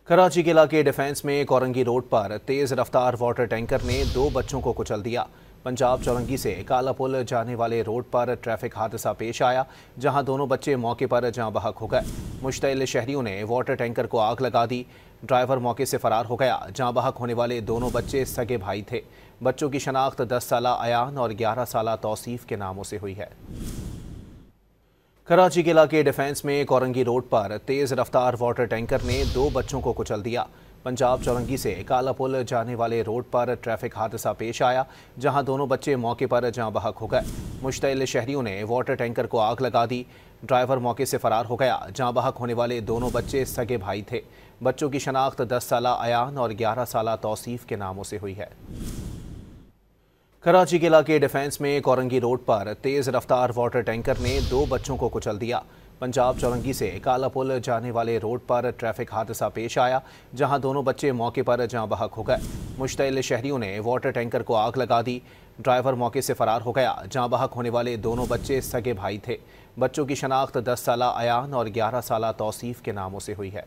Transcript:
कराची के इलाके डिफेंस में कोरंगी रोड पर तेज रफ्तार वाटर टैंकर ने 2 बच्चों को कुचल दिया। पंजाब चौरंगी से काला पुल जाने वाले रोड पर ट्रैफिक हादसा पेश आया, जहां दोनों बच्चे मौके पर जाँ बहक हो गए। मुश्तइल शहरियों ने वाटर टैंकर को आग लगा दी। ड्राइवर मौके से फरार हो गया। जाँ बहक होने वाले दोनों बच्चे सगे भाई थे। बच्चों की शनाख्त 10 साला अयान और 11 साला तौसीफ के नामों से हुई है। कराची के इलाके डिफेंस में कोरंगी रोड पर तेज रफ्तार वाटर टैंकर ने 2 बच्चों को कुचल दिया। पंजाब चौरंगी से काला पुल जाने वाले रोड पर ट्रैफिक हादसा पेश आया, जहां दोनों बच्चे मौके पर जाँ बहक हो गए। मुश्तइल शहरियों ने वाटर टैंकर को आग लगा दी। ड्राइवर मौके से फरार हो गया। जाँ बहक होने वाले दोनों बच्चे सगे भाई थे। बच्चों की शनाख्त 10 साला अयान और 11 साला तौसीफ के नामों से हुई है। कराची के इलाके डिफेंस में कोरंगी रोड पर तेज रफ्तार वाटर टैंकर ने 2 बच्चों को कुचल दिया। पंजाब चौरंगी से काला पुल जाने वाले रोड पर ट्रैफिक हादसा पेश आया, जहां दोनों बच्चे मौके पर जाँ बहक हो गए। मुश्तइल शहरियों ने वाटर टैंकर को आग लगा दी। ड्राइवर मौके से फरार हो गया। जाँ बहक होने वाले दोनों बच्चे सगे भाई थे। बच्चों की शनाख्त 10 साला अयान और 11 साला तौसीफ के नामों से हुई है।